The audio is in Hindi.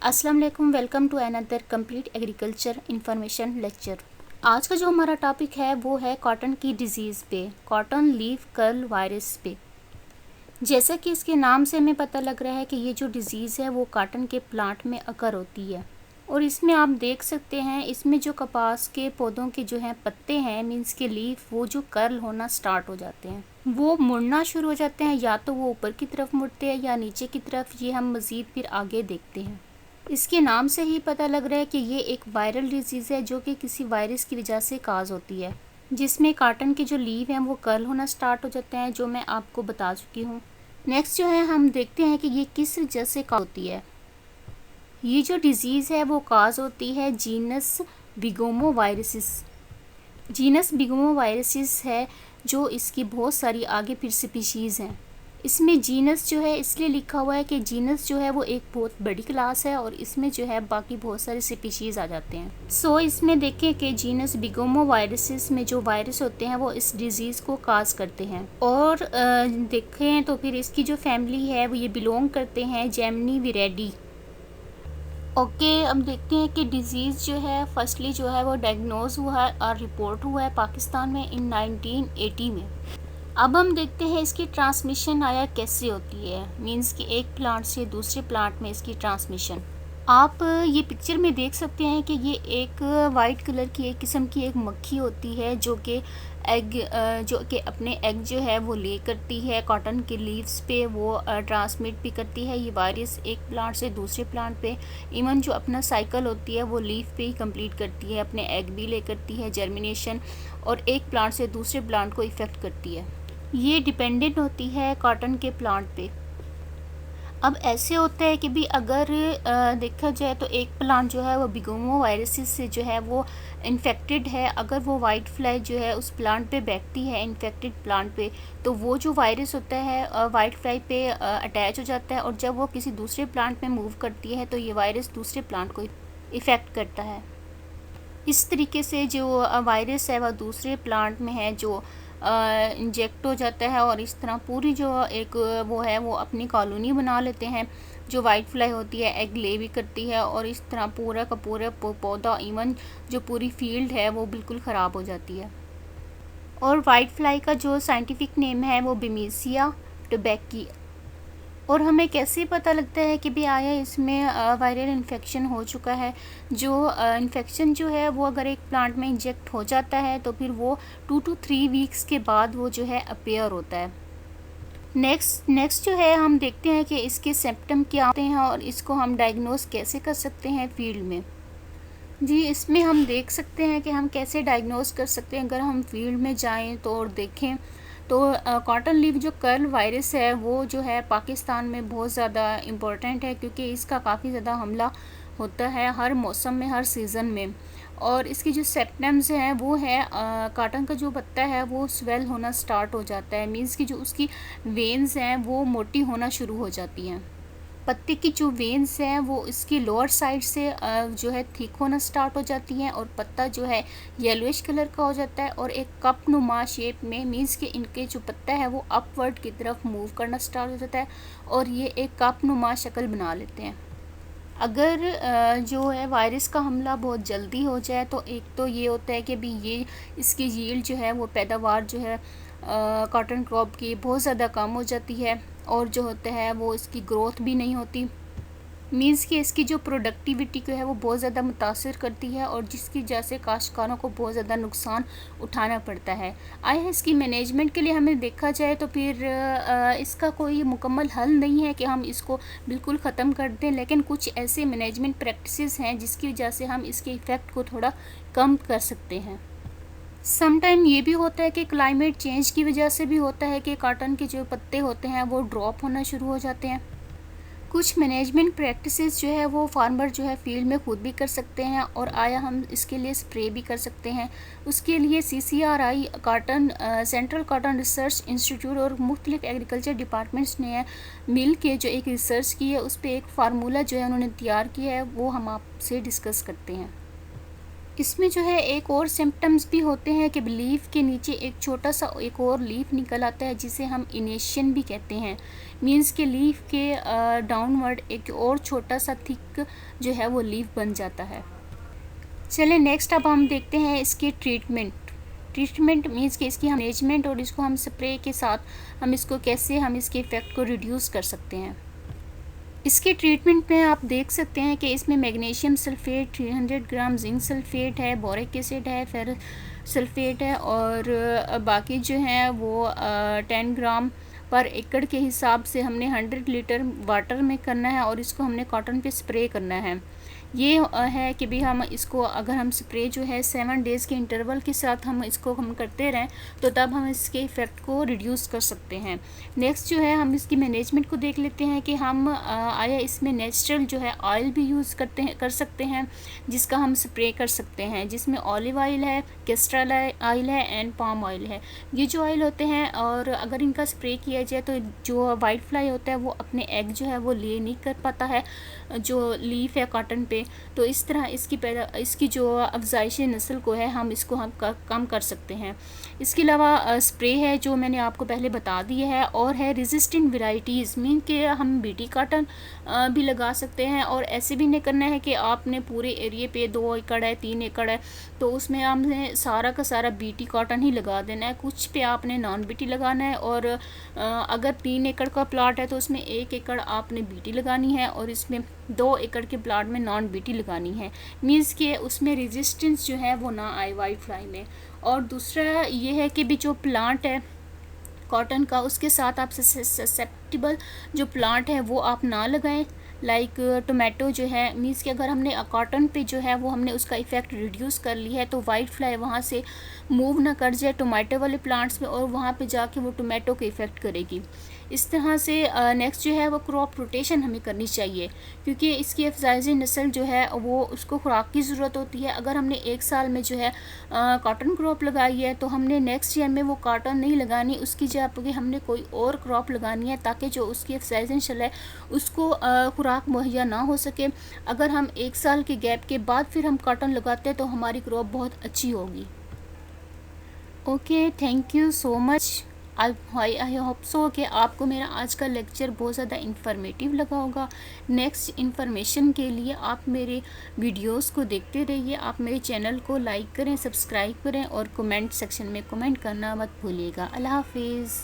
अस्सलाम वालेकुम। Welcome to another complete agriculture information lecture. आज का जो हमारा टॉपिक है वो है कॉटन की डिजीज़ पे, कॉटन लीफ कर्ल वायरस पे। जैसा कि इसके नाम से हमें पता लग रहा है कि ये जो डिज़ीज़ है वो कॉटन के प्लांट में अकर होती है। और इसमें आप देख सकते हैं, इसमें जो कपास के पौधों के जो हैं पत्ते हैं, मीन्स के लीफ, वो जो कर्ल होना स्टार्ट हो जाते हैं, वो मुड़ना शुरू हो जाते हैं। या तो वो ऊपर की तरफ मुड़ते हैं या नीचे की तरफ। ये हम मज़ीद फिर आगे देखते हैं। इसके नाम से ही पता लग रहा है कि ये एक वायरल डिजीज़ है जो कि किसी वायरस की वजह से काज होती है, जिसमें कॉटन के जो लीव हैं वो कर्ल होना स्टार्ट हो जाते हैं, जो मैं आपको बता चुकी हूँ। नेक्स्ट जो है हम देखते हैं कि ये किस वजह से काज होती है। ये जो डिज़ीज़ है वो काज होती है जीनस बिगोमो वायरसिस। जीनस बिगोमो वायरसिस है जो इसकी बहुत सारी आगे फिर स्पीशीज़ हैं। इसमें जीनस जो है इसलिए लिखा हुआ है कि जीनस जो है वो एक बहुत बड़ी क्लास है और इसमें जो है बाकी बहुत सारे स्पीशीज़ आ जाते हैं। सो इसमें देखें कि जीनस बिगोमो वायरसिस में जो वायरस होते हैं वो इस डिज़ीज़ को काज करते हैं। और देखें तो फिर इसकी जो फैमिली है वो ये बिलोंग करते हैं जेमनीविरेडी। ओके, अब देखते हैं कि डिज़ीज़ जो है फर्स्टली जो है वो डायग्नोज हुआ है और रिपोर्ट हुआ है पाकिस्तान में इन 1980 में। अब हम देखते हैं इसकी ट्रांसमिशन आया कैसे होती है, मींस कि एक प्लांट से दूसरे प्लांट में इसकी ट्रांसमिशन। आप ये पिक्चर में देख सकते हैं कि ये एक वाइट कलर की एक किस्म की एक मक्खी होती है जो कि एग जो कि अपने एग जो है वो ले करती है कॉटन के लीव्स पे, वो ट्रांसमिट भी करती है ये वायरस एक प्लांट से दूसरे प्लांट पे। इवन जो अपना साइकिल होती है वो लीफ पे ही कंप्लीट करती है, अपने एग भी ले करती है, जर्मिनेशन, और एक प्लांट से दूसरे प्लांट को इफ़ेक्ट करती है। ये डिपेंडेंट होती है कॉटन के प्लांट पे। अब ऐसे होता है कि भी अगर देखा जाए तो एक प्लांट जो है वो बिगोमो वायरसिस से जो है वो इन्फेक्टेड है। अगर वो वाइट फ्लाई जो है उस प्लांट पे बैठती है इन्फेक्टेड प्लांट पे, तो वो जो वायरस होता है वाइट फ्लाई पे अटैच हो जाता है, और जब वो किसी दूसरे प्लांट में मूव करती है तो ये वायरस दूसरे प्लांट को इफ़ेक्ट करता है। इस तरीके से जो वायरस है वह दूसरे प्लांट में है जो इंजेक्ट हो जाता है, और इस तरह पूरी जो एक वो है वो अपनी कॉलोनी बना लेते हैं। जो वाइट फ्लाई होती है एग ले भी करती है, और इस तरह पूरा का पूरा पौधा, इवन जो पूरी फील्ड है वो बिल्कुल ख़राब हो जाती है। और वाइट फ्लाई का जो साइंटिफिक नेम है वो बिमीसिया टोबैकी। और हमें कैसे पता लगता है कि भी आया इसमें वायरल इन्फेक्शन हो चुका है। जो इन्फेक्शन जो है वो अगर एक प्लांट में इंजेक्ट हो जाता है तो फिर वो 2 to 3 वीक्स के बाद वो जो है अपीयर होता है। नेक्स्ट जो है हम देखते हैं कि इसके सिम्पटम क्या होते हैं और इसको हम डायग्नोस कैसे कर सकते हैं फील्ड में। जी, इसमें हम देख सकते हैं कि हम कैसे डायग्नोस कर सकते हैं। अगर हम फील्ड में जाएं तो और देखें तो कॉटन लीफ जो कर्ल वायरस है वो जो है पाकिस्तान में बहुत ज़्यादा इम्पोर्टेंट है, क्योंकि इसका काफ़ी ज़्यादा हमला होता है हर मौसम में, हर सीज़न में। और इसकी जो सिम्पटम्स हैं वो है कॉटन का जो पत्ता है वो स्वेल होना स्टार्ट हो जाता है, मीन्स कि जो उसकी वेन्स हैं वो मोटी होना शुरू हो जाती हैं। पत्ते की जो वेन्स हैं वो इसकी लोअर साइड से जो है थिक होना स्टार्ट हो जाती हैं, और पत्ता जो है येलोइश कलर का हो जाता है और एक कप नुमा शेप में, मीन्स कि इनके जो पत्ता है वो अपवर्ड की तरफ मूव करना स्टार्ट हो जाता है और ये एक कप नुमा शक्ल बना लेते हैं। अगर जो है वायरस का हमला बहुत जल्दी हो जाए तो एक तो ये होता है कि भी ये इसकी यील्ड जो है वो पैदावार जो है कॉटन क्रॉप की बहुत ज़्यादा कम हो जाती है, और जो होता है वो इसकी ग्रोथ भी नहीं होती, मीन्स कि इसकी जो प्रोडक्टिविटी को है वो बहुत ज़्यादा मुतासर करती है, और जिसकी वजह से काश्तकारों को बहुत ज़्यादा नुकसान उठाना पड़ता है। आया इसकी मैनेजमेंट के लिए हमें देखा जाए तो फिर इसका कोई मुकम्मल हल नहीं है कि हम इसको बिल्कुल ख़त्म कर दें, लेकिन कुछ ऐसे मैनेजमेंट प्रैक्टिसेस हैं जिसकी वजह से हम इसके इफ़ेक्ट को थोड़ा कम कर सकते हैं। सम टाइम ये भी होता है कि क्लाइमेट चेंज की वजह से भी होता है कि कॉटन के जो पत्ते होते हैं वो ड्रॉप होना शुरू हो जाते हैं। कुछ मैनेजमेंट प्रैक्टिसेस जो है वो फार्मर जो है फील्ड में खुद भी कर सकते हैं, और आया हम इसके लिए स्प्रे भी कर सकते हैं। उसके लिए CCRI cotton central cotton research institute और मुख्तलिफ एग्रीकल्चर डिपार्टमेंट्स ने मिल के जो एक रिसर्च की है उस पर एक फार्मूला जो है उन्होंने तैयार किया है, वो हम आपसे डिस्कस करते हैं। इसमें जो है एक और सिम्टम्स भी होते हैं कि लीफ के नीचे एक छोटा सा एक और लीफ निकल आता है जिसे हम इनेशन भी कहते हैं। मींस के लीफ के डाउनवर्ड एक और छोटा सा थिक जो है वो लीफ बन जाता है। चलिए नेक्स्ट अब हम देखते हैं इसकी ट्रीटमेंट मीन्स कि इसकी मैनेजमेंट और इसको हम स्प्रे के साथ हम इसको कैसे हम इसके इफ़ेक्ट को रिड्यूस कर सकते हैं। इसके ट्रीटमेंट में आप देख सकते हैं कि इसमें मैग्नीशियम सल्फेट 300 ग्राम, जिंक सल्फेट है, बोरिक एसिड है, फेरस सल्फेट है और बाकी जो है वो 10 ग्राम पर एकड़ के हिसाब से हमने 100 लीटर वाटर में करना है और इसको हमने कॉटन पे स्प्रे करना है। ये है कि भी हम इसको अगर हम स्प्रे जो है 7 डेज़ के इंटरवल के साथ हम इसको हम करते रहें तो तब हम इसके इफ़ेक्ट को रिड्यूस कर सकते हैं। नेक्स्ट जो है हम इसकी मैनेजमेंट को देख लेते हैं कि हम आया इसमें नेचुरल जो है ऑयल भी यूज़ कर सकते हैं जिसका हम स्प्रे कर सकते हैं, जिसमें ऑलिव ऑयल है, कैस्टर ऑयल है एंड पाम ऑयल है। ये जो ऑयल होते हैं और अगर इनका स्प्रे किया जाए तो जो वाइट फ्लाई होता है वो अपने एग जो है वो ले नहीं कर पाता है जो लीफ है कॉटन पे। तो इस तरह इसकी जो अफजाइश नस्ल को है हम इसको हम कम कर सकते हैं। इसके अलावा स्प्रे है जो मैंने आपको पहले बता दिया है और है रेजिस्टेंट वेराइटीज़ मीन के हम बीटी कॉटन भी लगा सकते हैं और ऐसे भी नहीं करना है कि आपने पूरे एरिए पे 2 एकड़ है 3 एकड़ है तो उसमें हमने सारा का सारा बीटी कॉटन ही लगा देना है। कुछ पे आपने नॉन बीटी लगाना है और अगर 3 एकड़ का प्लॉट है तो उसमें 1 एकड़ आपने बीटी लगानी है और इसमें 2 एकड़ के प्लॉट में नॉन बीटी लगानी है। मीन्स कि उसमें रेजिस्टेंस जो है वो ना आए वाइट फ्लाई में। और दूसरा ये है कि भी जो प्लांट है कॉटन का उसके साथ आप ससेप्टिबल जो प्लांट है वो आप ना लगाएं। लाइक टोमेटो जो है मीन्स कि अगर हमने कॉटन पे जो है वो हमने उसका इफ़ेक्ट रिड्यूस कर ली है तो वाइट फ्लाई वहाँ से मूव ना कर जाए टोमेटो वाले प्लांट्स में और वहाँ पे जाके वो टोमेटो के इफ़ेक्ट करेगी। इस तरह से नेक्स्ट जो है वो क्रॉप रोटेशन हमें करनी चाहिए क्योंकि इसकी अफजाइशी नस्ल जो है वो उसको खुराक की ज़रूरत होती है। अगर हमने 1 साल में जो है कॉटन क्रॉप लगाई है तो हमने नेक्स्ट ईयर में वो कॉटन नहीं लगानी, उसकी जगह पे हमने कोई और क्रॉप लगानी है ताकि जो उसकी अफजाइशी नस्ल है उसको खुराक मुहैया ना हो सके। अगर हम 1 साल के गैप के बाद फिर हम कॉटन लगाते हैं तो हमारी क्रॉप बहुत अच्छी होगी। Okay, thank you so much. I hope so कि आपको मेरा आज का लेक्चर बहुत ज़्यादा इन्फॉर्मेटिव लगा होगा। नेक्स्ट इन्फॉर्मेशन के लिए आप मेरे वीडियोस को देखते रहिए। आप मेरे चैनल को लाइक करें, सब्सक्राइब करें और कमेंट सेक्शन में कमेंट करना मत भूलिएगा। अल्लाह हाफिज़।